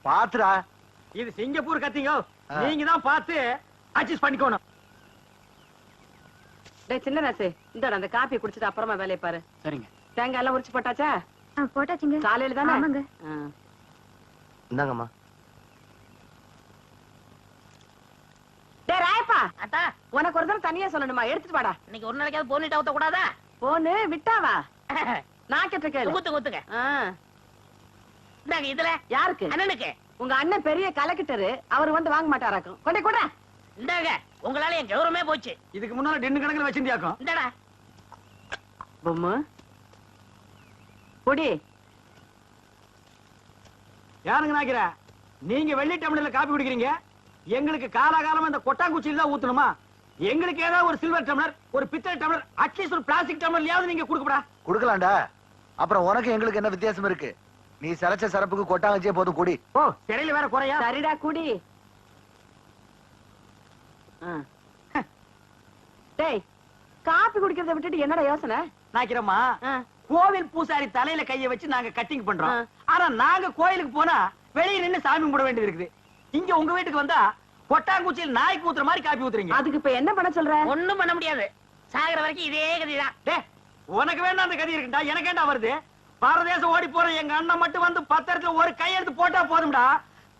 பாத்துடா, இது சிங்கப்பூர் கத்திங்க, நீங்க தான் பார்த்து அட்ஜஸ்ட் பண்ணிக்கணும். டேய் சின்ன ராசு, இந்த அந்த காப்பி குடிச்சிட்டு அப்புறமா வேலையை பாரு. சரிங்க. தேங்காய் எல்லாம் உரிச்சு போட்டாச்சா? போட்டாச்சுங்க. காலையில தானே? ஆமாங்க. இந்தாங்கம்மா. டேய் ராயப்பா, அத்தா உனக்கு ஒரு தடவை தனியா சொல்லணுமா? எடுத்துட்டு வாடா. இன்னைக்கு ஒரு நாளைக்காவது போனிட்டு ஊத்த கூடாதா? போனு விட்டாவா? நான் கேட்ட கேளு. ஊத்துங்க ஊத்துங்க. இந்தாங்க இதுல யாருக்கு? அண்ணனுக்கு. உங்க அண்ணன் பெரிய கலெக்டரு, அவர் வந்து வாங்க மாட்டாராக்கும். கொண்டே கூட. இந்தாங்க, உங்களால என் கௌரவமே போச்சு. இதுக்கு முன்னால டென்னு கணக்குல வச்சிருந்தியாக்கும். இந்தடா பொம்மு பொடி. யாருங்க நாக்கிற? நீங்க வெள்ளி டம்ளர்ல காப்பி குடிக்கிறீங்க, எங்களுக்கு காலாகாலமா இந்த கொட்டாங்குச்சியில தான் ஊத்தணுமா? எங்களுக்கு ஏதாவது ஒரு சில்வர் டம்ளர், ஒரு பித்தளை டம்ளர், அட்லீஸ்ட் ஒரு பிளாஸ்டிக் டம்ளர்லயாவது நீங்க கொடுக்கடா. குடுக்கலாம்டா. அப்புறம் உனக்கு எங்களுக்கு என்ன வித்தியாசம் இருக்கு? நீ சரச்ச சரப்புக்கு கொட்டாங்கச்சியே போதும் குடி. ஓ, சிறையில வேற குறையா? சரிடா குடி. டேய், காப்பி குடிக்கிறத விட்டுட்டு என்னடா யோசனை? நாக்கிறம்மா, கோவில் பூசாரி தலையில கைய வச்சு நாங்க கட்டிங் பண்றோம். ஆனா நாங்க கோயிலுக்கு போனா வெளியே நின்னு சாமி கும்பிட வேண்டியது இருக்குது. இங்க உங்க வீட்டுக்கு வந்தா கொட்டாங்குச்சியில் நாய்க்கு ஊத்துற மாதிரி காப்பி ஊத்துறீங்க. அதுக்கு இப்ப என்ன பண்ண சொல்ற? ஒண்ணும் பண்ண முடியாது. சாகர வரைக்கும் இதே கதிதான். டேய், உனக்கு வேண்டாம் அந்த கதி இருக்குடா, எனக்கு ஏண்டா வருது? பாரதேசம் ஓடி போற எங்க அண்ணன் மட்டும் வந்து 10 இடத்துல ஒரு கையெழுத்து போட்டா போதும்டா.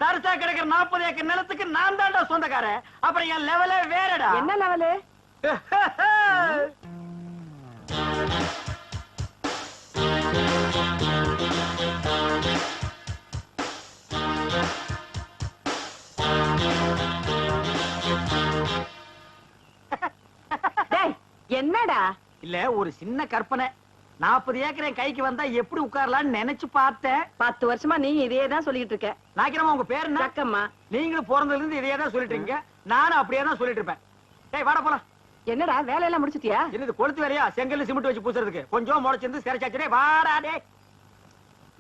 தரிசா கிடைக்கிற 40 ஏக்கர் நிலத்துக்கு நான் தான்டா சொந்தக்காரன். அப்புறம் என் லெவலே வேறடா. என்ன லெவலு? என்னடா? இல்ல, ஒரு சின்ன கற்பனை. 40 ஏக்கர் என் கைக்கு வந்தா எப்படி உட்காரலாம்னு நினைச்சு பார்த்தேன். 10 வருஷமா நீ இதே தான் சொல்லிட்டு இருக்க. நாக்கிரமா, உங்க பேர் என்ன? சக்கம்மா. நீங்களும் பிறந்ததுல இருந்து இதே தான் சொல்லிட்டு இருக்கீங்க. நானும் அப்படியே தான் சொல்லிட்டு இருப்பேன். டேய் வாடா போலாம். என்னடா வேலையெல்லாம் முடிச்சிட்டியா? என்னது கொளுத்து வேறையா? செங்கல்ல சிமெண்ட் வச்சு பூசுறதுக்கு கொஞ்சம் முளைச்சிருந்து சிறைச்சாச்சு. வாடா டேய்.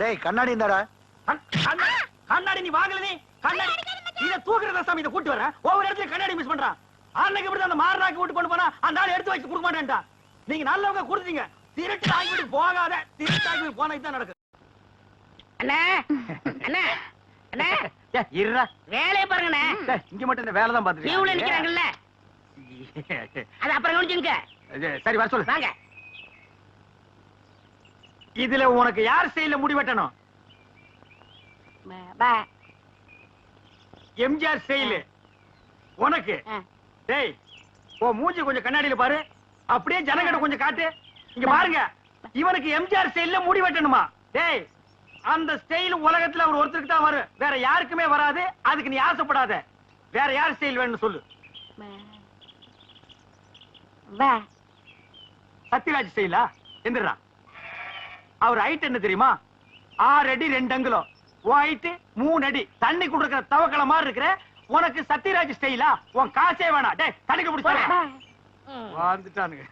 டேய் கண்ணாடி இந்தாடா. கண்ணாடி நீ வாங்கல? நீ கண்ணாடி இத தூக்குறத சாமி, இத கூட்டி வரேன். ஒவ்வொரு இடத்துல கண்ணாடி மிஸ் பண்றான். அன்னைக்கு இப்படி அந்த மாரனாக்கு விட்டு கொண்டு போனா அந்த ஆளு எடுத்து வச்சு கொடுக்க மாட்டேன்டா. நீங்க நல்லவங்க கொடுத்தீங்க, திருட்டு ஆகிட்டு போகாத. திருட்டு ஆகி போனா இதான் நடக்கும். அண்ணா அண்ணா அண்ணா, இருடா, வேலையை பாருங்கண்ணே. இங்க மட்டும் இந்த வேலை தான் பாத்துட்டு கியூல நிக்கிறாங்கல்ல, அது அப்புறம் கவனிச்சுங்க. சரி வர சொல்லு. வாங்க. இதுல உனக்கு யார் ஸ்டைல்ல முடி வெட்டணும்? எம்ஜிஆர் ஸ்டைல் உனக்கு. டேய், ஓ மூஞ்சி கொஞ்சம் கண்ணாடியில பாரு, அப்படியே ஜனங்கட கொஞ்சம் காட்டு. இங்க பாருங்க, இவனுக்கு எம்ஜிஆர் ஸ்டைல்ல முடி வெட்டணுமா? டேய், அந்த ஸ்டைல் உலகத்துல அவர் ஒருத்தருக்கு தான் வரும், வேற யாருக்குமே வராது. அதுக்கு நீ ஆசைப்படாத. வேற யார் ஸ்டைல் வேணும்னு சொல்லு. சத்யராஜ் ஸ்டைலா? எந்திரா. அவர் ஹைட் என்ன தெரியுமா? 6 அடி 2 அங்குலம், ஹைட் 3 அடி. தண்ணி குடுக்கிற தவக்கல மாதிரி இருக்கிற உனக்கு சத்யராஜ் ஸ்டைலா? உன் காசே வேணாம். டேய், தண்ணிக்கு பிடிச்சா வந்துட்டானுங்க.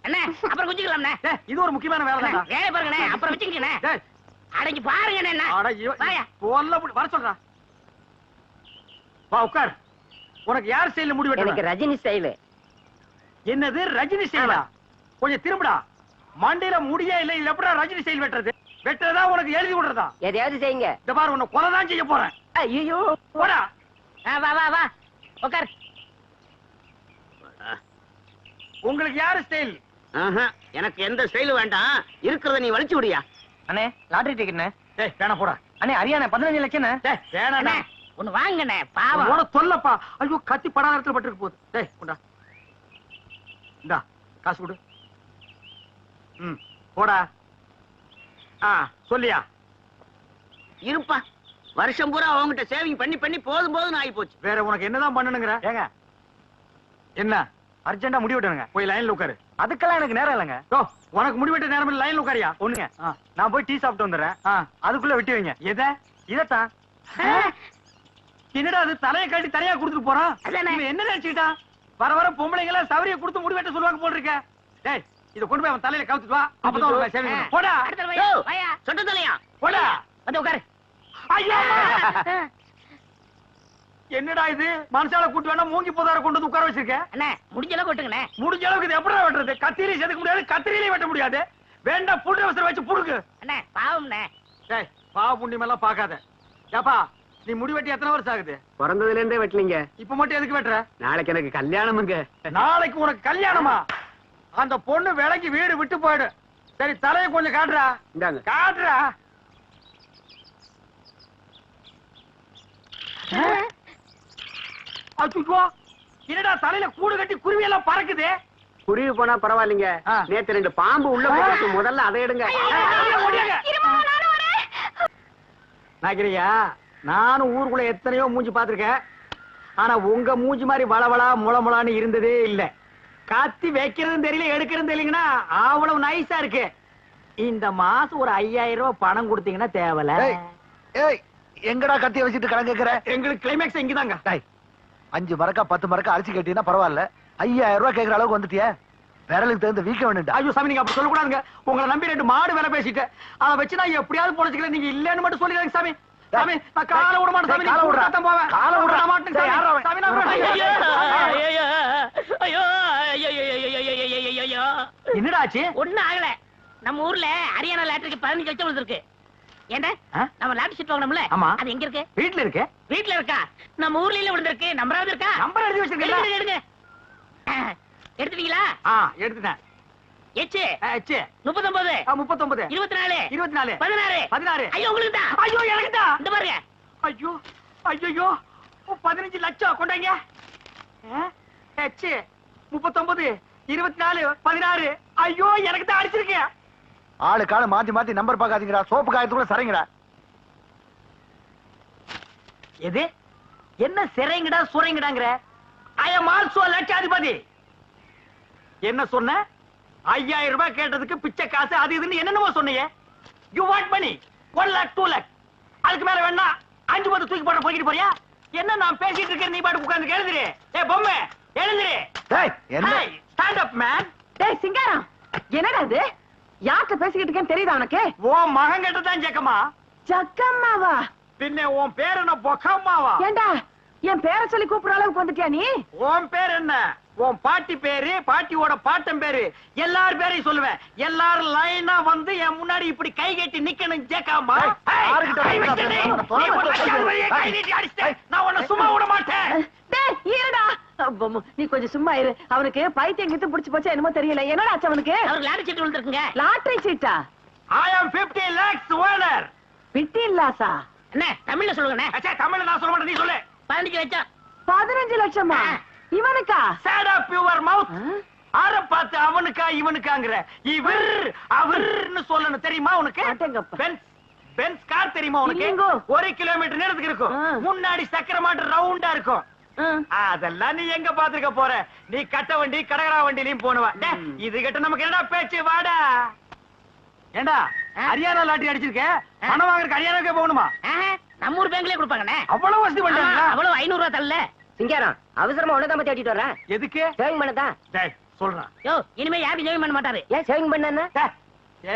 அண்ணே அப்புறம் குஞ்சிக்கலாம். இது ஒரு முக்கியமான வேலை தான். வேலை பாருங்கண்ணே, அப்புறம் வச்சுக்கண்ணே. அடங்கி பாருங்க. வர சொல்றா. வா உட்கார். உனக்கு யார் ஸ்டைல்ல முடி வெட்டணும்? எனக்கு ரஜினி ஸ்டைல். என்னது ரஜினி ஸ்டைலா? கொஞ்சம் திரும்புடா. மண்டையில முடியே இல்ல, இல்ல எப்படா ரஜினி ஸ்டைல் வெட்டுறது? வெட்டுறதா உனக்கு எழுதி விடுறதா? எதையாவது செய்யுங்க. இந்த பாரு, உன்னை கொலைதான் செய்ய போறேன். ஐயோ போடா. வா வா வா உட்கார். உங்களுக்கு யாரு ஸ்டைல்? எனக்கு எந்த ஸ்டைலும் வேண்டாம், இருக்கிறத நீ வலிச்சு விடியா. அண்ணே லாட்டரி டிக்கெட்ண்ணே. டேய் வேணா போடா. அண்ணே அரியாண்ணே 15 லட்சம். டேய் வேணாண்ணே, ஒண்ணு வாங்கண்ணே. பாவம் உன தொல்லப்பா. ஐயோ, கத்தி படாத இடத்துல பட்டுருக்கு போகுது. டேய் கொண்டா. இந்தா காசு கொடு. போடா. சொல்லியா? இருப்பா, வருஷம் பூரா அவங்ககிட்ட சேவிங் பண்ணி பண்ணி போதும் போதும் ஆகி போச்சு. வேற உனக்கு என்னதான் பண்ணணுங்கிற? ஏங்க என்ன அர்ஜென்டா முடி வெட்டணுங்க. போய் லைன்ல உட்காரு. அதுக்கெல்லாம் எனக்கு நேரம் இல்லைங்க. உனக்கு முடி வெட்ட நேரம் இல்ல, லைன்ல உட்காரியா? ஒண்ணுங்க, நான் போய் டீ சாப்பிட்டு வந்துடுறேன். அதுக்குள்ள வெட்டி வைங்க. எதை? இதத்தான். என்னடா அது, தலையை காட்டி தனியா கொடுத்துட்டு போறான். இவன் என்ன நினைச்சுக்கிட்டான்? வர வர பொம்பளைங்கள சவரிய கொடுத்து முடி வெட்ட சொல்லுவாங்க போல் இருக்க. டேய், இத கொண்டு போய் அவன் தலையில கவுத்துட்டு வா. அப்பதான் சேவிங். போடா. சொட்ட தலையா போடா. வந்து உட்காரு. ஐயோ என்னடா இது மனுஷால கூட்டு வேணா மூங்கி போதார கொண்டு வந்து உட்கார வச்சிருக்க அண்ணே முடிஞ்ச அளவுக்கு வெட்டுங்கண்ணே. முடிஞ்ச அளவுக்கு இது எப்படி வெட்டுறது? கத்திரியும் செதுக்க முடியாது, கத்திரியிலையும் வெட்ட முடியாது. வேண்டாம் புல் அவசரம் வச்சு புடுக்கு. அண்ணே பாவம்ண்ணே. டேய் பாவ புண்ணியம் எல்லாம் பாக்காத. ஏப்பா நீ முடி வெட்டி எத்தனை வருஷம் ஆகுது? பிறந்ததுல இருந்தே வெட்டலீங்க. இப்ப மட்டும் எதுக்கு வெட்டுற? நாளைக்கு எனக்கு கல்யாணமுங்க. நாளைக்கு உனக்கு கல்யாணமா? அந்த பொண்ணு விலைக்கு வீடு விட்டு போயிடு. சரி தலையை கொஞ்சம் காட்டுறா. இந்தாங்க. காட்டுறா. அச்சுக்கோ என்னடா தலையில கூடு கட்டி குருவி எல்லாம் பறக்குது. குருவி போனா பரவாயில்லைங்க. ஆ. நேத்து 2 பாம்பு உள்ள போயிடுச்சு. முதல்ல அதை எடுங்க. நாக்கிரியா நானும் ஊருக்குள்ள எத்தனையோ மூஞ்சி பாத்திருக்கேன். ஆனா உங்க மூஞ்சி மாதிரி வளவளா முளமுளான்னு இருந்ததே இல்ல. கத்தி வைக்கிறதும் தெரியல எடுக்கிறதும் தெரியலங்கன்னா அவ்வளவு நைஸா இருக்கு. இந்த மாசம் ஒரு 5000 ரூபாய் பணம் கொடுத்தீங்கன்னா தேவல. ஏய், ஏய் எங்கடா கத்திய வச்சுட்டு கடன் கேக்குற? எங்களுக்கு கிளைமேக்ஸ் இங்கதாங்க. டேய் 5 மரக்கா 10 மரக்கா அரிசி கேட்டீங்கன்னா பரவாயில்ல, 5000 ரூபாய் கேக்குற அளவுக்கு வந்துட்டியே. விரலுக்கு தகுந்த வீக்க வேணும்டா. ஐயோ சாமி நீங்க அப்படி சொல்லக்கூடாதுங்க. உங்களை நம்பி 2 மாடு வேலை பேசிட்டு அதை வச்சு நான் எப்படியாவது பொழைச்சிக்கல. நீங்க இல்லன்னு மட்டும் சொல்லிடுங்க சாமி. சாமி நான் காலை விட மாட்டேன் சாமி. காலை விடுறா. நான் போவேன். காலை விடுறா. விட மாட்டேன் டேய், யார்றா சாமி. அவன்? சாமி நான் என்னடா ஆச்சு? ஒண்ணும் ஆகல. நம்ம ஊர்ல ஹரியானா லாட்டரிக்கு 15 லட்சம் விழுந்திருக்கு. ஏண்டா நம்ம லாட்டரி சீட் வாங்கணும்ல, ஆமா. அது எங்க இருக்கு? வீட்டுல இருக்கு. வீட்டுல இருக்கா? நம்ம ஊர்ல இல்ல விழுந்திருக்கு. நம்பராவது இருக்கா? நம்பர் எழுதி வச்சிருக்கீங்களா? எடுங்க, எடுங்க. எடுத்துட்டீங்களா? எடுத்துட்டேன். எச்சு ச்சே. 39 39 24 24 16 16. ஐயோ உங்களுக்கு தான். ஐயோ எனக்கு தான். இந்த பாருங்க. ஐயோ ஐயோ 15 லட்சம் கொண்டாங்க. 39 24 16. ஐயோ எனக்கு தான் அடிச்சிருக்க. ஆளு கால மாத்தி மாத்தி நம்பர் பாக்காதீங்கடா. சோப்பு காயத்துக்குள்ள சரிங்கடா. எது என்ன சிறைங்கடா சுரைங்கடாங்கற? ஐ அம் ஆல்சோ லட்சாதிபதி. என்ன சொன்ன? 5000 ரூபாய் கேட்டதுக்கு பிச்சை காசு அது இதுன்னு என்னென்னமோ சொன்னீங்க. You want money 1 lakh 2 lakh. அதுக்கு மேல வேணா 5 10 தூக்கி போட போய்கிட்டு போறியா? என்ன நான் பேசிட்டு இருக்கேன் நீ பாட்டு உட்கார்ந்து எழுதுறே. ஏய் பொம்மை எழுதுறே. டேய் என்ன? Stand up man. டேய் சிங்காரம், என்னடா இது? யார்கிட்ட பேசிக்கிட்டு இருக்கேன்னு தெரியுதா உனக்கு? ஓ மகன் கிட்ட தான் ஜக்கமா. ஜக்கம்மாவா? பின்ன உன் பேர் என்ன பொக்கம்மாவா? ஏண்டா என் பேரை சொல்லி கூப்பிடுற அளவுக்கு வந்துட்டியா நீ? உன் பேர் என்ன? உன் பாட்டி பேரு, பாட்டியோட பாட்டன் பேரு, எல்லார் பேரையும் சொல்லுவேன். எல்லாரும் லைனா வந்து என் முன்னாடி இப்படி கை கட்டி நிக்கணும் ஜேக்காமா. நான் உன்னை சும்மா விட மாட்டேன். டேய் இருடா. நீ கொஞ்சம் சும்மா இரு. அவனுக்கு பைத்தியம் கித்து புடிச்சு போச்சா என்னமோ தெரியல. என்னடா ஆச்சு அவனுக்கு? அவருக்கு லாட்டரி சீட் விழுந்திருக்குங்க. லாட்டரி சீட்டா? I am 50 lakhs owner. பிட்டி இல்லாசா? அண்ணே தமிழ்ல சொல்லுங்கண்ணே. அச்சா தமிழ்ல நான் சொல்ல மாட்டேன், நீ சொல்லு. 15 லட்சம். 15 லட்சமா? இவனுக்கா? Sad up your mouth. ஆற பார்த்து அவனுக்கா இவனுக்காங்கற? இவர் அவர்னு சொல்லணும் தெரியுமா உனக்கு? அடேங்கப்பா. பென்ஸ் கார் தெரியுமா உனக்கு? இல்லைங்கோ. 1 கிலோமீட்டர் நேரத்துக்கு இருக்கும். முன்னாடி சக்கர மாட்டு ரவுண்டா இருக்கும். அதெல்லாம் நீ எங்க பாத்துக்க போற? நீ கட்ட வண்டி கடகரா வண்டிலையும் போனவ. இது கிட்ட நமக்கு என்னடா பேச்சு? வாடா. ஏண்டா ஹரியானா லாட்டரி அடிச்சிருக்க, பணம் வாங்குறதுக்கு ஹரியானாக்கே போகணுமா? நம்ம ஊர் பேங்க்லயே கொடுப்பாங்கண்ணே. அவ்வளவு வசதி பண்ணிட்டாங்களா? அவ்வளவு 500 ரூபாய் தரல. சிங்காரம் அவசரமா உனதான் பத்தி அடிட்டு வரேன். எதுக்கு? சேவிங் பண்ணதான். டேய் சொல்றேன். யோ இனிமே யாரும் ஜெயம் பண்ண மாட்டாரு. ஏன் சேவிங் பண்ணா?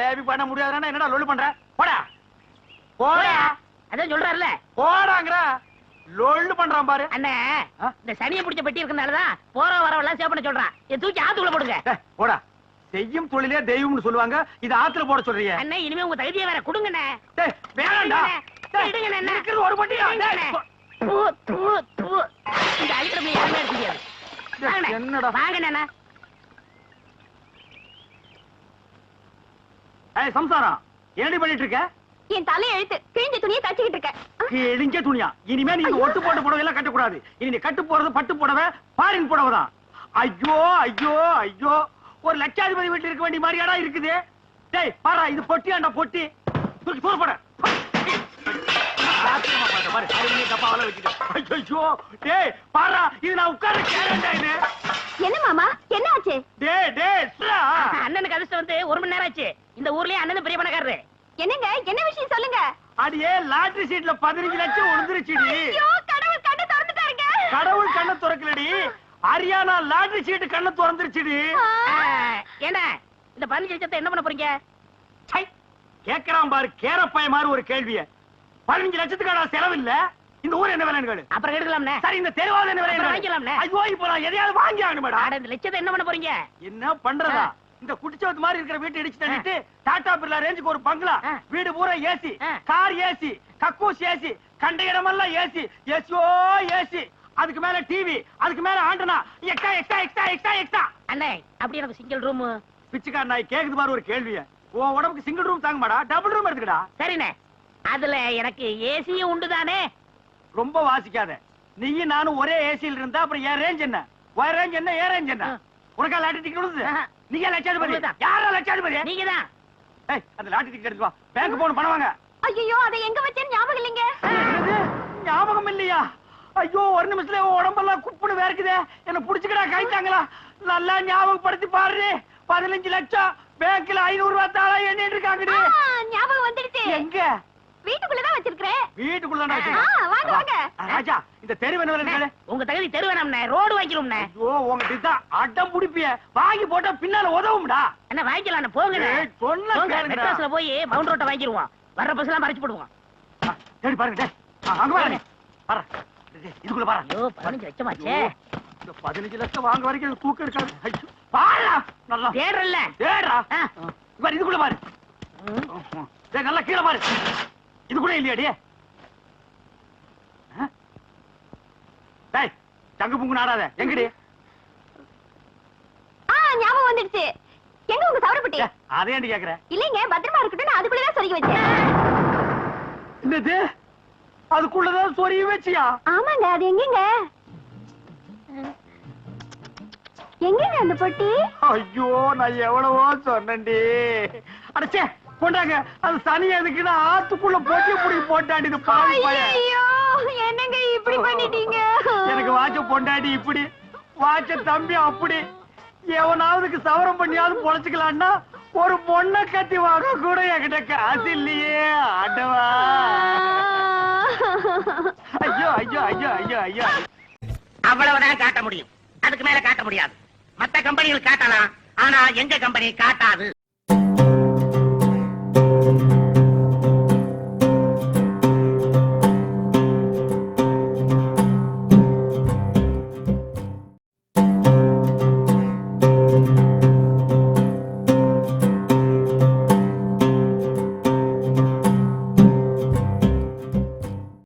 ஏவி பண்ண முடியாதுன்னா என்னடா லொல்லு பண்ற? போடா போடா. அதான் சொல்றாருல. போடாங்கற லொல்லு பண்றான் பாரு. அண்ணே இந்த சனியை பிடிச்ச பெட்டி இருக்கனாலதான் போற வரவெல்லாம் சேவ் பண்ண சொல்றான். இதை தூக்கி ஆத்துக்குள்ள போடுங்க. போடா. செய்யும் தொழிலே தெய்வம்னு சொல்லுவாங்க. இது ஆத்துல போட சொல்றீங்க. அண்ணே இனிமே உங்க தகுதியை வேற கொடுங்கண்ணே. டேய் வேணாம்டா. எடுங்கண்ணே. இருக்கிறது ஒரு பட்டியா? இந்த அழிக்கிறப்ப யாருமே எடுக்க முடியாது. என்னடா? வாங்கண்ணே. ஏய் சம்சாரம் என்னடி பண்ணிட்டு இருக்க? என் தலை எழுத்து கிழிஞ்ச துணியை தச்சுக்கிட்டு இருக்க. கிழிஞ்ச துணியா? இனிமே நீ ஒட்டு போட்ட புடவை எல்லாம் கட்ட கூடாது. இனி நீ கட்டு போறது பட்டு புடவை, ஃபாரின் புடவை தான். ஐயோ ஐயோ ஐயோ, ஒரு லட்சாதிபதி வீட்டுல இருக்க வேண்டிய மாதிரியாடா இருக்குது. டேய் பாரா, இது பொட்டியாண்டா பொட்டி. தூக்கி தூர போட. பாரு அருமையா டப்பாவெல்லாம் வச்சுட்டு. ஐயோ டேய் பாரா, இது நான் உட்கார்ற சேரண்டா இது. என்ன மாமா என்ன ஆச்சு? டேய் டேய் ஸ்ரா. அண்ணனுக்கு அதிர்ஷ்டம் வந்து 1 மணி நேரம் ஆச்சு. இந்த ஊர்லயே அண்ணன் பெரிய பணக்காரரு. என்னங்க என்ன விஷயம் சொல்லுங்க. அடியே லாட்டரி சீட்ல 15 லட்சம் விழுந்துருச்சுடி. ஐயோ கடவுள் கண்ணை திறந்துட்டாருங்க. கடவுள் கண்ணை திறக்கலடி, ஹரியானா லாட்டரி சீட் கண்ணை திறந்துருச்சுடி. ஏண்டா இந்த 15 லட்சத்தை என்ன பண்ண போறீங்க? கேக்குறான் பாரு கேரப்பாய மாதிரி ஒரு கேள்விய. 15 லட்சத்துக்கான செலவு இல்ல. இந்த ஊர் என்ன விலைன்னு கேளு. அப்புறம் எடுக்கலாம்ண்ணே. சரி இந்த தெருவாத என்ன அப்புறம் விலை வாங்கிக்கலாம்ண்ணே. ஐயோ இப்ப நான் எதையாவது வாங்கி ஆகணும் மேடம். அட, இந்த லட்சத்தை என்ன பண்ண போறீங்க? என்ன பண்றதா? இந்த குடிச்சவத்து மாதிரி இருக்கிற வீட்டை இடிச்சு தள்ளிட்டு டாடா பிர்லா ரேஞ்சுக்கு ஒரு பங்களா, வீடு பூரா ஏசி, கார் ஏசி, கக்கூஸ் ஏசி, கண்ட இடமெல்லாம் ஏசி, ஏசியோ ஏசி, அதுக்கு மேல டிவி, அதுக்கு மேல antenna, extra extra extra extra extra. அண்ணே, அப்படி எனக்கு சிங்கிள் ரூம். பிச்சைக்கார நாய் கேக்குது பாரு ஒரு கேள்விய. உன் உடம்புக்கு சிங்கிள் ரூம் தாங்க மாடா, டபுள் ரூம் எடுத்துக்கடா. சரிண்ணே, அதுல எனக்கு ஏசியும் உண்டு தானே? ரொம்ப வாசிக்காத. நீயும் நானும் ஒரே ஏசியில் இருந்தா அப்புறம் என் ரேஞ்ச் என்ன, உன் ரேஞ்ச் என்ன, என் ரேஞ்ச் என்ன? உனக்கா லாட்டரி டிக்கெட் விழுது? நீங்க லட்சாதிபதி. உங்களுக்குதான். யாரா லட்சாதிபதி? நீங்க தான். ஏய், அந்த லாட்டரி டிக்கெட் எடுத்து வா. பேங்க் போன பணம் வாங்க. ஐயோ அதை எங்க வச்சேன்னு ஞாபகம் இல்லைங்க. என்னது? ஞாபகம் இல்லையா? ஐயோ ஒரு நிமிஷத்துல உன் உடம்பெல்லாம் குப்புன்னு வேர்க்குதே. என்ன புடிச்சுக்கடா கைத்தாங்களா? நல்லா ஞாபகப்படுத்தி பாரு. 15 லட்சம் பேங்க்ல 500 ரூபாய் தாளா எண்ணிட்டு இருக்காங்கடி. ஞாபகம் வந்துடுச்சு. எங்க? வீட்டுக்குள்ளதான் வச்சிருக்கிறேன். வீட்டுக்குள்ள தானே ஆ, வாங்க, வாங்க. ராஜா, இந்த தெரு என்ன விலை கேளு. உங்க தகுதி தெருவேணாம்ண்ணே, ரோடு வாங்கிக்கிறோம்ண்ணே. ஐயோ உங்ககிட்ட தான் அடம் புடிப்பிய. வாங்கி போட்டா பின்னால உதவும்டா. அண்ணா வாங்கிக்கலாம், போங்கண்ணே. ஏய், சொன்னா போங்க, கேளுங்கடா. மெட்ராஸ்ல போய் மவுண்ட் ரோட்டை வாங்கிடுவோம். வர்ற பஸ் எல்லாம் மறைச்சு போடுவோம். தேடி பாருங்க டேய். அங்க பாருங்க. பாரு. இதுக்குள்ள பாரு. ஐயோ 15 லட்சமாச்சே. ஐயோ, இந்த 15 லட்சம் வாங்க வரைக்கும் இது தூக்கம் இருக்காது. ஐயோ, பாருடா. நல்லா தேடுறல்ல. தேடுடா. ஆ. பாரு இதுக்குள்ள பாரு. டேய் நல்லா கீழ பாரு. இதுக்குள்ள இல்லையாடி? டேய் தங்கு புங்கு நாடாத. எங்கடி? ஞாபகம் வந்துடுச்சு. எங்க உங்க சவரப்பட்டி? அதே ஏன்டி கேக்குற? இல்லைங்க, பத்திரமா இருக்கட்டும், நான் அதுக்குள்ளதான் சொருகி வச்சேன். என்னது? அதுக்குள்ளதான் சொருகி வச்சியா? ஆமாங்க, அது எங்கங்க? எங்கங்க அந்த பொட்டி? ஐயோ நான் எவ்வளவோ சொன்னேன்டி. அடச்சே கொண்டாங்க. அது சனி எதுக்குன்னா ஆத்துக்குள்ள போட்டி புடி போட்டாடி இது பாவி பையன். ஐயோ, என்னங்க இப்படி பண்ணிட்டீங்க? எனக்கு வாட்ச பொண்டாடி இப்படி, வாட்ச தம்பி அப்படி. எவனாவதுக்கு சவரம் பண்ணியாவது பொழைச்சுக்கலான்னா ஒரு பொண்ணை கட்டி வாங்க கூட என்கிட்ட காசு இல்லையே. ஆண்டவா. ஐயோ ஐயோ ஐயோ ஐயோ ஐயோ. அவ்வளவுதான் காட்ட முடியும், அதுக்கு மேல காட்ட முடியாது. மத்த கம்பெனிகள் காட்டலாம், ஆனா எங்க கம்பெனி காட்டாது.